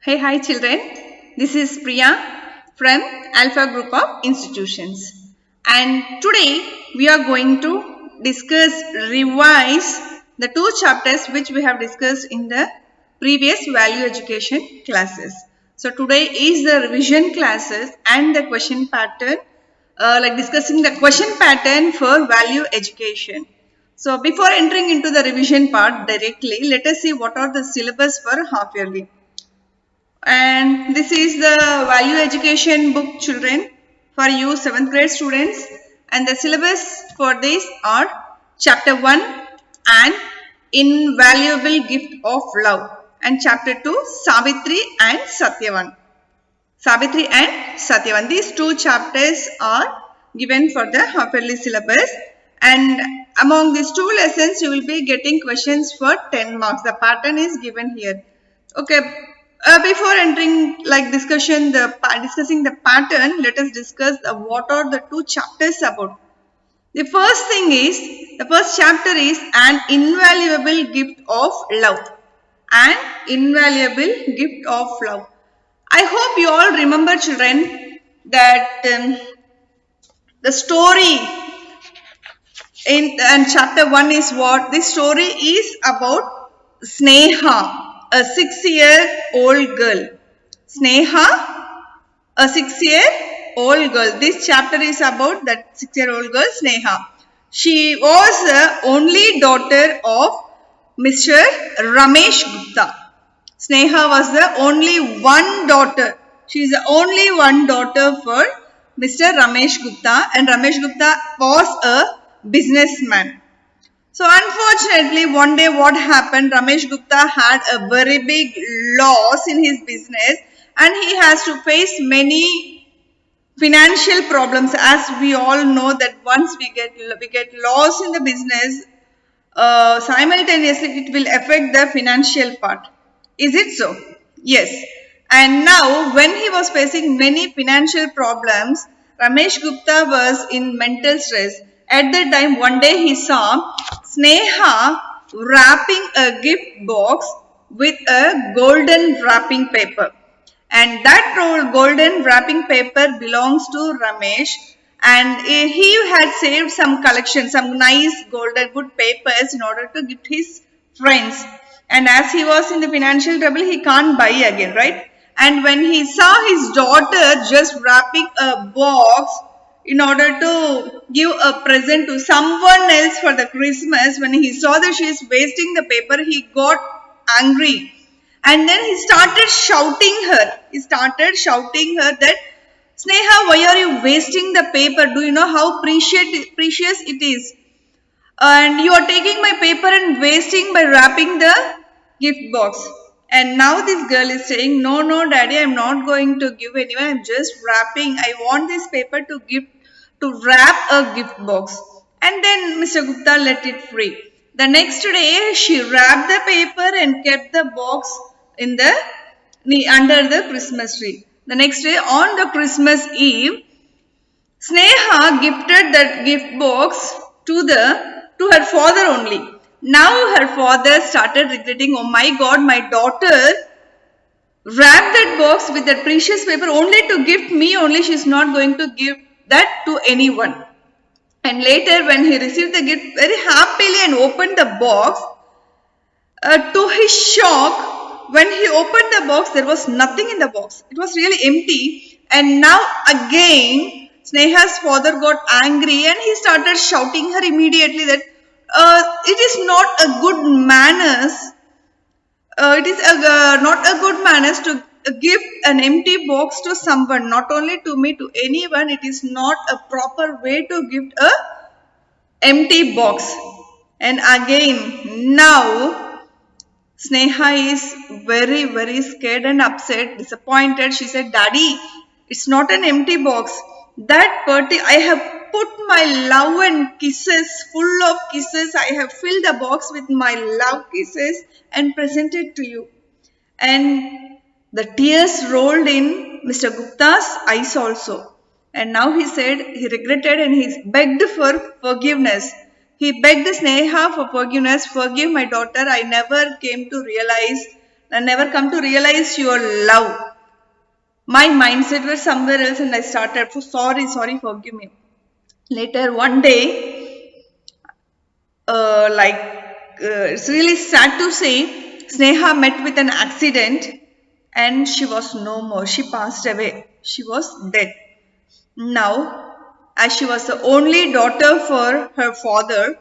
Hi children. This is Priya from Alpha Group of Institutions. And today we are going to revise the two chapters which we have discussed in the previous value education classes. So today is the revision classes and the question pattern, like discussing the question pattern for value education. So before entering into the revision part directly, let us see what are the syllabus for half yearly. And this is the value education book, children, for you 7th grade students. And the syllabus for this are chapter 1 and invaluable gift of love, and chapter 2 Savitri and Satyavan. Savitri and Satyavan. These two chapters are given for the half-yearly syllabus, and among these two lessons you will be getting questions for 10 marks. The pattern is given here. Okay, before entering discussing the pattern, let us discuss what are the two chapters about. The first chapter is an invaluable gift of love. An invaluable gift of love. I hope you all remember, children, that the story in and chapter 1 is what? This story is about Sneha, a 6-year-old girl. Sneha, a 6-year-old girl. This chapter is about that 6-year-old girl, Sneha. She was the only daughter of Mr. Ramesh Gupta. Sneha was the only one daughter. She is the only one daughter for Mr. Ramesh Gupta, and Ramesh Gupta was a businessman. So unfortunately, one day what happened, Ramesh Gupta had a very big loss in his business and he has to face many financial problems. As we all know that once we get lost in the business, simultaneously it will affect the financial part. Is it so? Yes. And now when he was facing many financial problems, Ramesh Gupta was in mental stress. At that time, one day he saw Sneha wrapping a gift box with a golden wrapping paper. And that golden wrapping paper belongs to Ramesh, and he had saved some collection, some nice golden good papers in order to gift his friends. And as he was in the financial trouble, he can't buy again, right? And when he saw his daughter just wrapping a box in order to give a present to someone else for the Christmas, when he saw that she is wasting the paper, he got angry. And then he started shouting her. He started shouting her that, Sneha, why are you wasting the paper? Do you know how precious it is? And you are taking my paper and wasting by wrapping the gift box. And now this girl is saying, no, daddy, I'm not going to give anyone. I'm just wrapping. I want this paper to wrap a gift box. And then Mr. Gupta let it free. The next day, she wrapped the paper and kept the box in the under the Christmas tree. The next day, on the Christmas Eve, Sneha gifted that gift box to her father only. Now her father started regretting, oh my God, my daughter wrapped that box with that precious paper only to gift me only. She's not going to give that to anyone. And later when he received the gift very happily and opened the box, to his shock, when he opened the box, there was nothing in the box. It was really empty. And now again, Sneha's father got angry and he started shouting her immediately that it is not a good manners. Not a good manners to give an empty box to someone, not only to me, to anyone. It is not a proper way to give a empty box. And again, now Sneha is very, very scared and upset, disappointed. She said, Daddy, it's not an empty box. I have put my love and kisses, full of kisses. I have filled the box with my love kisses and presented to you. And the tears rolled in Mr. Gupta's eyes also. And now he said he regretted and he begged for forgiveness. He begged Sneha for forgiveness. Forgive my daughter. I never came to realize I never come to realize your love. My mindset was somewhere else and I started, sorry, forgive me. Later, one day, it's really sad to say, Sneha met with an accident and she was no more. She passed away. She was dead. Now, as she was the only daughter for her father,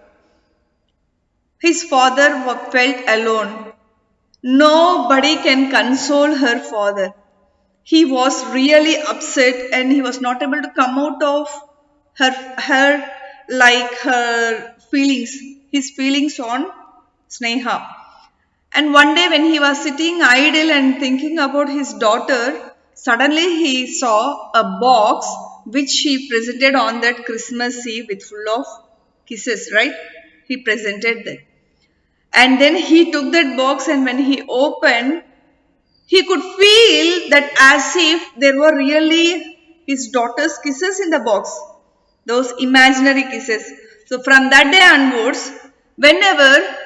his father felt alone. Nobody can console her father. He was really upset and he was not able to come out of her feelings, his feelings on Sneha. And one day when he was sitting idle and thinking about his daughter, suddenly he saw a box which she presented on that Christmas Eve with full of kisses, right? He presented that. And then he took that box and when he opened, he could feel that as if there were really his daughter's kisses in the box, those imaginary kisses. So from that day onwards, whenever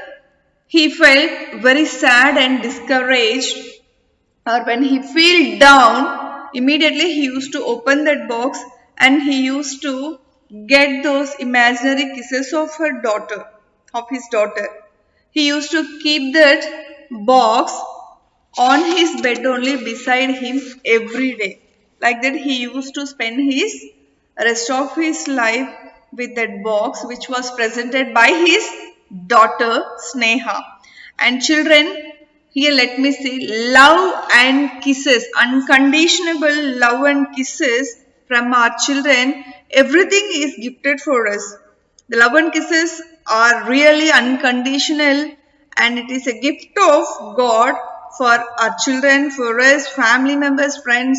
he felt very sad and discouraged, or when he felt down, immediately he used to open that box and he used to get those imaginary kisses of his daughter. He used to keep that box on his bed only beside him every day. Like that, he used to spend his rest of his life with that box, which was presented by his daughter Sneha. And children, here let me see, love and kisses, unconditional love and kisses from our children. Everything is gifted for us. The love and kisses are really unconditional and it is a gift of God for our children, for us, family members, friends,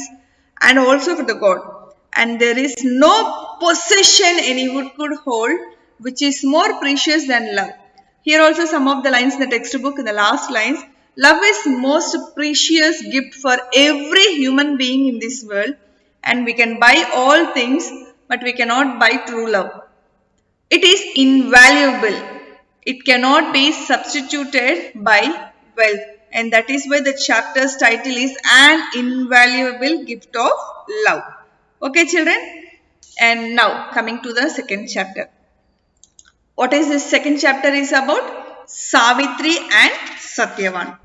and also for the God. And there is no possession anyone could hold which is more precious than love. Here also some of the lines in the textbook, in the last lines. Love is most precious gift for every human being in this world, and we can buy all things, but we cannot buy true love. It is invaluable. It cannot be substituted by wealth. And that is why the chapter's title is An Invaluable Gift of Love. Okay, children? And now coming to the second chapter. What is this second chapter is about? Savitri and Satyavan.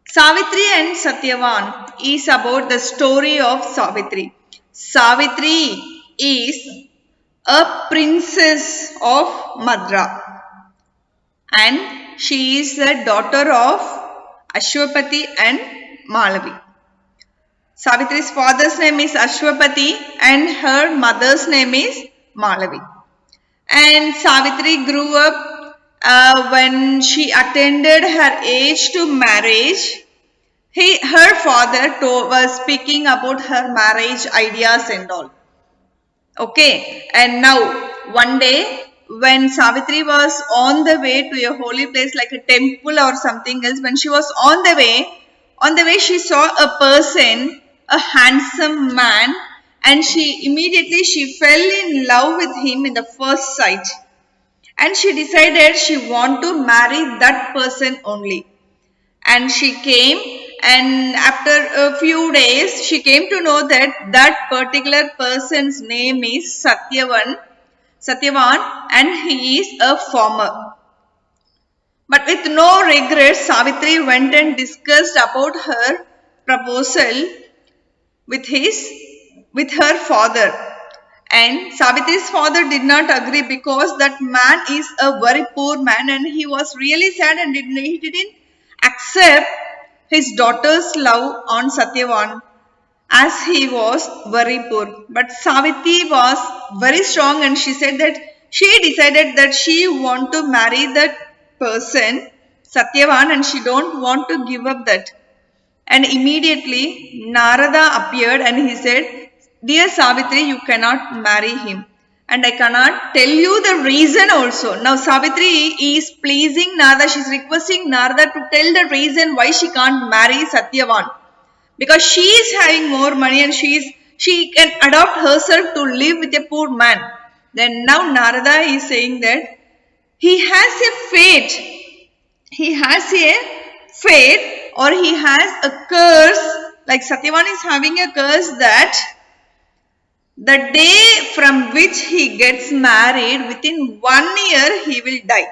Savitri and Satyavan is about the story of Savitri. Savitri is a princess of Madra and she is the daughter of Ashwapati and Malavi. Savitri's father's name is Ashwapati and her mother's name is Malavi. And Savitri grew up when she attended her age to marriage. Her father was speaking about her marriage ideas and all. Okay, and now one day when Savitri was on the way to a holy place like a temple or something else, when she was on the way she saw a person, a handsome man, and she fell in love with him in the first sight. And she decided she want to marry that person only. And she came and after a few days she came to know that that particular person's name is Satyavan and he is a farmer. But with no regrets, Savitri went and discussed about her proposal with her father. And Savitri's father did not agree because that man is a very poor man and he was really sad and he didn't accept his daughter's love on Satyavan as he was very poor. But Savitri was very strong and she said that she decided that she want to marry that person, Satyavan, and she don't want to give up that. And immediately Narada appeared and he said, Dear Savitri, you cannot marry him. And I cannot tell you the reason also. Now Savitri is pleasing Narada. She is requesting Narada to tell the reason why she can't marry Satyavan. Because she is having more money and she can adopt herself to live with a poor man. Then now Narada is saying that he has a fate. He has a fate or he has a curse, like Satyavan is having a curse that the day from which he gets married, within 1 year he will die.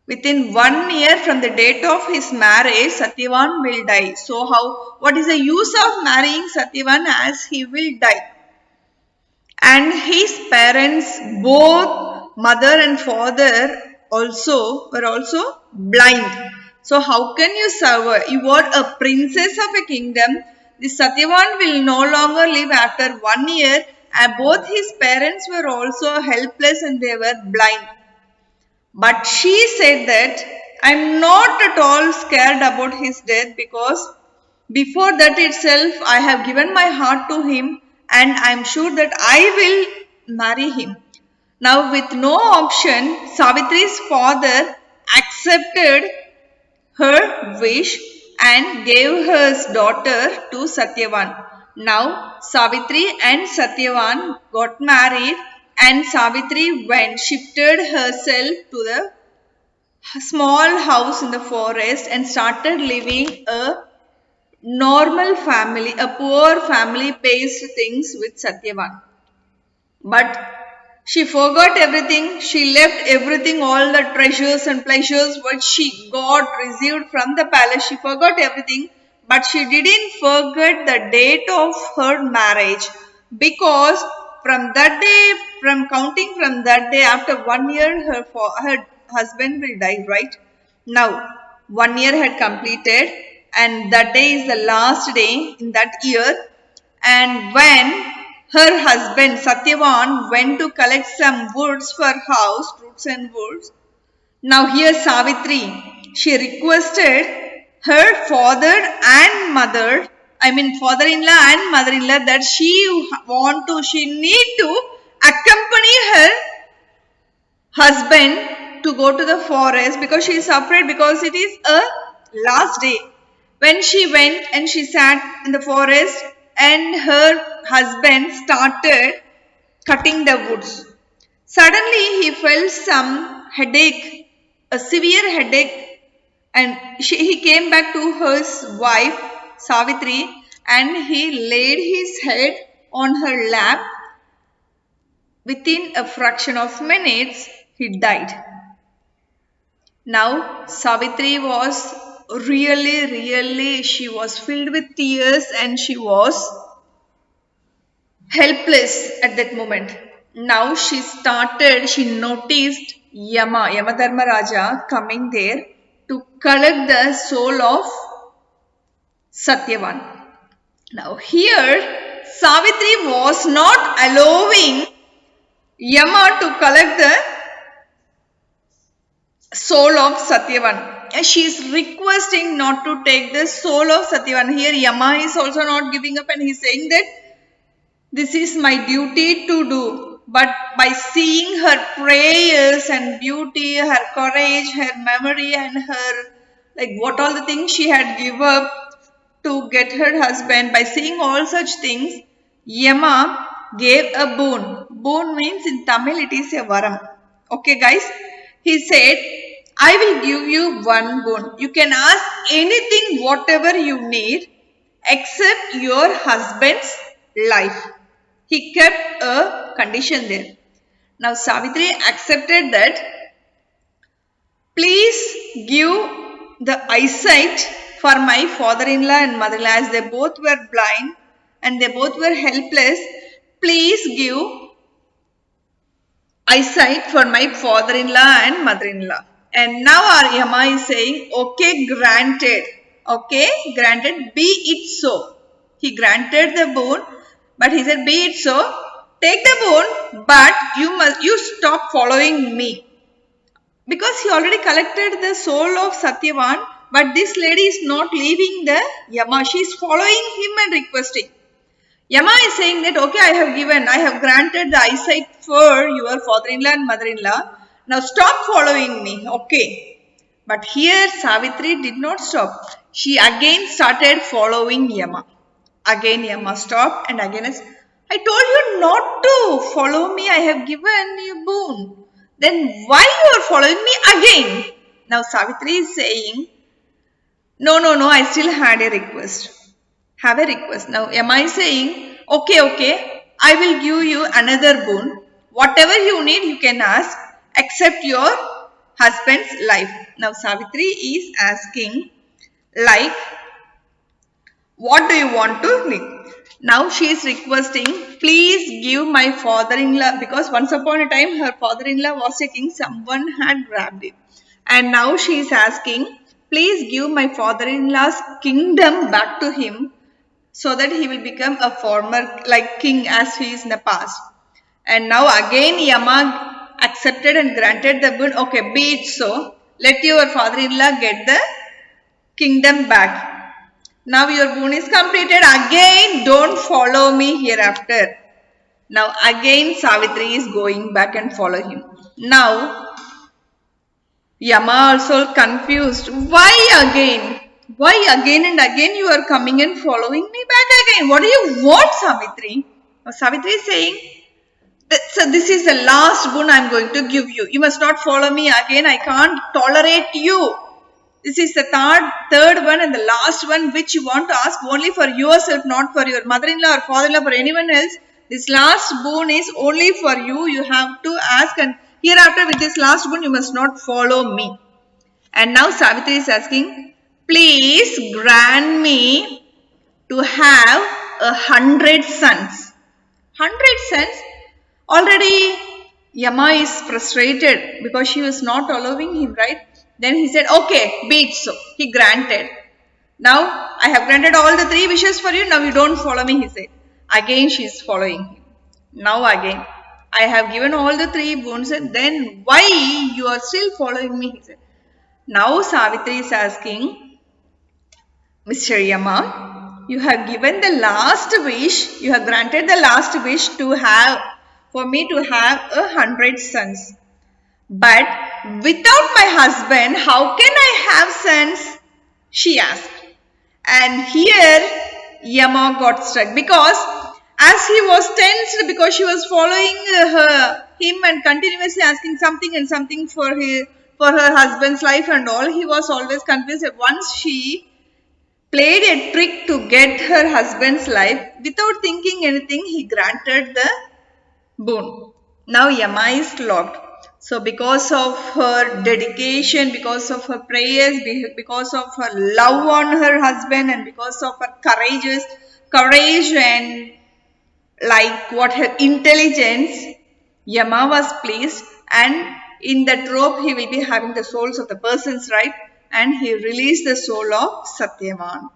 Within 1 year from the date of his marriage, Satyavan will die. So what is the use of marrying Satyavan as he will die? And his parents, both mother and father, were also blind. So how can you survive? You are a princess of a kingdom. The Satyavan will no longer live after 1 year, and both his parents were also helpless and they were blind. But she said that I'm not at all scared about his death, because before that itself I have given my heart to him and I'm sure that I will marry him. Now, with no option, Savitri's father accepted her wish and gave her daughter to Satyavan. Now, Savitri and Satyavan got married, and Savitri shifted herself to the small house in the forest and started living a normal family, a poor family based things with Satyavan. But she forgot everything. She left everything, all the treasures and pleasures what she got received from the palace. She forgot everything, but she didn't forget the date of her marriage, because from counting from that day, after 1 year, her husband will die, right? Now, 1 year had completed, and that day is the last day in that year. And when her husband Satyavan went to collect some woods for house, fruits and woods, now here Savitri, she requested her father-in-law and mother-in-law, that she need to accompany her husband to go to the forest, because she is afraid, because it is a last day. When she went and she sat in the forest, and her husband started cutting the woods. Suddenly he felt some headache, a severe headache, and he came back to his wife Savitri, and he laid his head on her lap. Within a fraction of minutes, he died. Now, Savitri was she was filled with tears and she was helpless at that moment. Now she noticed Yamadharma Raja coming there to collect the soul of Satyavan. Now here, Savitri was not allowing Yama to collect the soul of Satyavan. She is requesting not to take the soul of Satyavan. Here Yama is also not giving up, and he is saying that this is my duty to do. But by seeing her prayers and beauty, her courage, her memory, and her, like, what all the things she had give up to get her husband, by seeing all such things, Yama gave a boon. Boon means in Tamil it is a varam. Okay guys? He said, I will give you one boon. You can ask anything, whatever you need, except your husband's life. He kept a condition there. Now Savitri accepted that. Please give the eyesight for my father-in-law and mother-in-law, as they both were blind and they both were helpless. Please give eyesight for my father-in-law and mother-in-law. And now our Yama is saying, okay, granted. Okay, granted, be it so. He granted the boon, but he said, be it so. Take the boon, but you stop following me. Because he already collected the soul of Satyavan, but this lady is not leaving the Yama. She is following him and requesting. Yama is saying that, okay, I have granted the eyesight for your father-in-law and mother-in-law. Now stop following me, okay. But here Savitri did not stop. She again started following Yama. Again Yama stopped, and again I told you not to follow me. I have given you boon. Then why you are following me again? Now Savitri is saying, No, no, no, I still had a request. Have a request. Now, am I saying, okay, okay, I will give you another boon. Whatever you need, you can ask, except your husband's life. Now, Savitri is asking, like, what do you want to need? Now she is requesting, please give my father-in-law, because once upon a time her father-in-law was a king, someone had grabbed it. And now she is asking, please give my father-in-law's kingdom back to him so that he will become a former like king as he is in the past. And now again Yama accepted and granted the boon. Okay, be it so. Let your father-in-law get the kingdom back. Now your boon is completed. Again, don't follow me hereafter. Now again Savitri is going back and follow him. Now Yama also confused. Why again? Why again and again you are coming and following me back again? What do you want, Savitri? Now, Savitri is saying, so this is the last boon I am going to give you. You must not follow me again. I can't tolerate you. This is the third one and the last one which you want to ask only for yourself, not for your mother-in-law or father-in-law, for anyone else. This last boon is only for you. You have to ask, and hereafter with this last boon you must not follow me. And now Savitri is asking, please grant me to have 100 sons. 100 sons? Already Yama is frustrated because she was not allowing him, right? Then he said, okay, be it so. He granted. Now, I have granted all the 3 wishes for you. Now you don't follow me, he said. Again, she is following him. Now again, I have given all the 3 boons, and then why you are still following me, he said. Now Savitri is asking, Mr. Yama, you have given the last wish, you have granted the last wish for me to have 100 sons. But without my husband, how can I have sons? She asked. And here Yama got struck because as he was tensed because she was following him and continuously asking something and something for her husband's life and all, he was always confused. Once she played a trick to get her husband's life, without thinking anything, he granted the boon. Now Yama is locked. So because of her dedication, because of her prayers, because of her love on her husband, and because of her courage and like what her intelligence, Yama was pleased, and in that rope he will be having the souls of the persons, right? And he released the soul of Satyavan.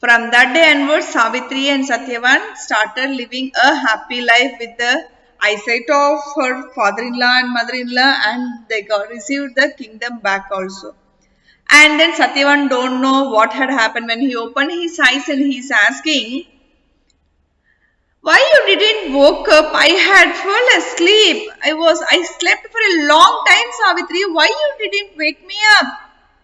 From that day onwards, Savitri and Satyavan started living a happy life with the eyesight of her father-in-law and mother-in-law, and they received the kingdom back also. And then Satyavan don't know what had happened. When he opened his eyes and he is asking, why you didn't woke up? I had fallen asleep. I slept for a long time, Savitri. Why you didn't wake me up?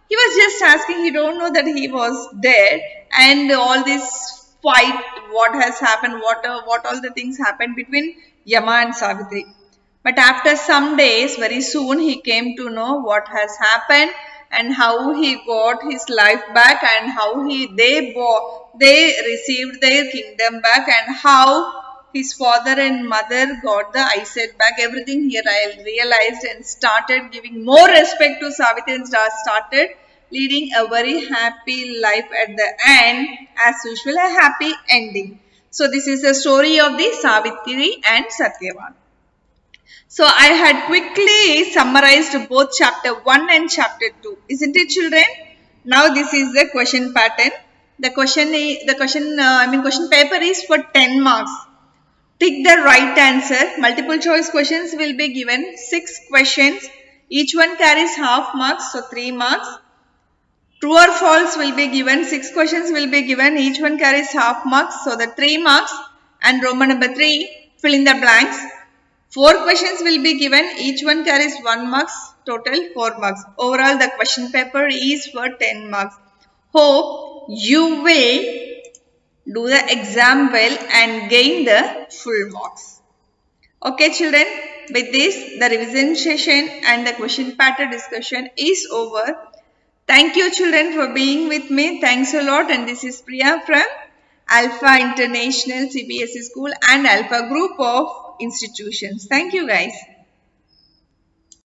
He was just asking. He don't know that he was dead, and all this fight, what has happened, what all the things happened between Yama and Savitri. But after some days, very soon, he came to know what has happened and how he got his life back and how they received their kingdom back and how his father and mother got the eyesight back. Everything he realized and started giving more respect to Savitri and started leading a very happy life at the end, as usual, a happy ending. So this is the story of the Savitri and Satyavan. So I had quickly summarized both chapter 1 and chapter 2. Isn't it, children? Now this is the question pattern. The question paper is for 10 marks. Tick the right answer. Multiple choice questions will be given 6 questions. Each one carries half marks, so 3 marks. True or false will be given. 6 questions will be given. Each one carries half marks, so the 3 marks. And Roman number 3, fill in the blanks. 4 questions will be given. Each one carries 1 marks. Total 4 marks. Overall, the question paper is for 10 marks. Hope you will do the exam well and gain the full marks. Okay, children. With this, the revision session and the question pattern discussion is over. Thank you, children, for being with me. Thanks a lot. And this is Priya from Alpha International CBSE School and Alpha Group of Institutions. Thank you, guys.